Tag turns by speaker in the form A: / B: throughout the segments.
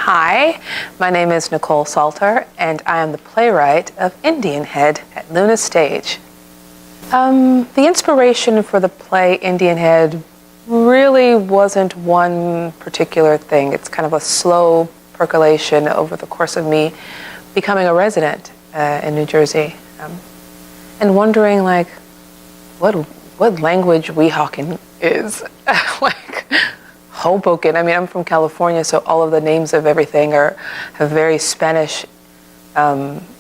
A: Hi, my name is Nikkole Salter, and I am the playwright of Indian Head at Luna Stage. The inspiration for the play Indian Head really wasn't one particular thing. It's kind of a slow percolation over the course of me becoming a resident in New Jersey, and wondering like what language Weehawken is. Like Hoboken. I mean, I'm from California, so all of the names of everything have very Spanish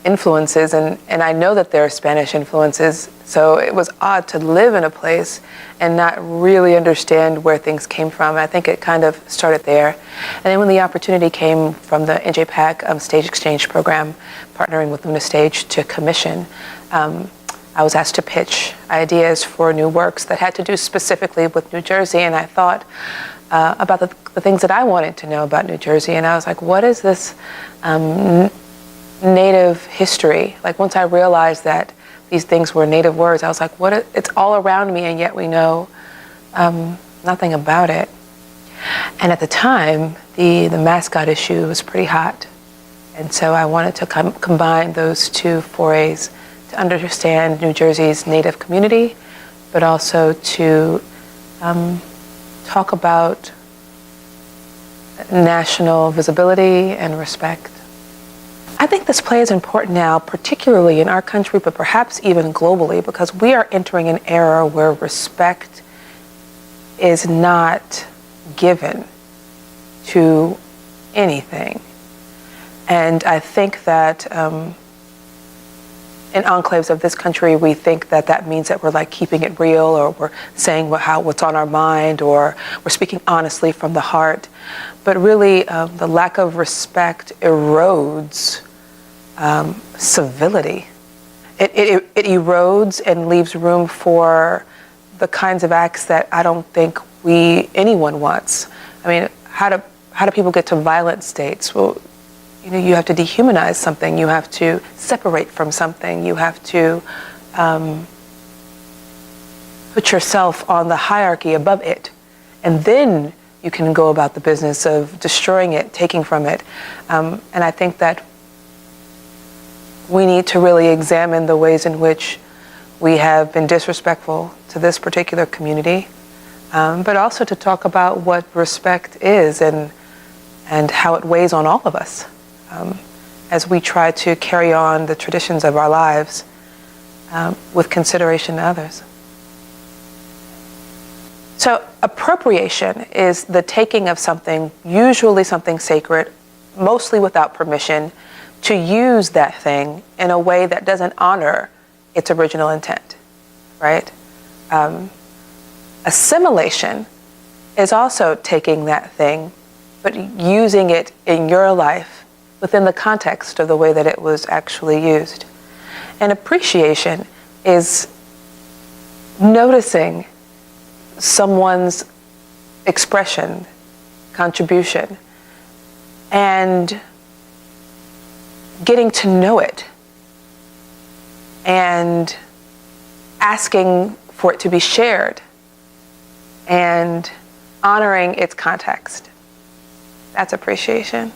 A: influences, and I know that there are Spanish influences, so it was odd to live in a place and not really understand where things came from. I think it kind of started there. And then when the opportunity came from the NJPAC Stage Exchange program, partnering with Luna Stage to commission, I was asked to pitch ideas for new works that had to do specifically with New Jersey, and I thought about the things that I wanted to know about New Jersey, and I was like, what is this native history? Like, once I realized that these things were native words, I was like, it's all around me, and yet we know nothing about it. And at the time, the mascot issue was pretty hot, and so I wanted to combine those two forays to understand New Jersey's native community, but also to talk about national visibility and respect. I think this play is important now, particularly in our country, but perhaps even globally, because we are entering an era where respect is not given to anything. And I think that in enclaves of this country, we think that that means that we're like keeping it real, or we're saying what's on our mind, or we're speaking honestly from the heart. But really, the lack of respect erodes civility. It erodes and leaves room for the kinds of acts that I don't think anyone wants. I mean, how do people get to violent states? Well, you have to dehumanize something. You have to separate from something. You have to put yourself on the hierarchy above it. And then you can go about the business of destroying it, taking from it. And I think that we need to really examine the ways in which we have been disrespectful to this particular community, but also to talk about what respect is and how it weighs on all of us. As we try to carry on the traditions of our lives with consideration to others. So appropriation is the taking of something, usually something sacred, mostly without permission, to use that thing in a way that doesn't honor its original intent, right? Assimilation is also taking that thing, but using it in your life within the context of the way that it was actually used. And appreciation is noticing someone's expression, contribution, and getting to know it, and asking for it to be shared, and honoring its context. That's appreciation.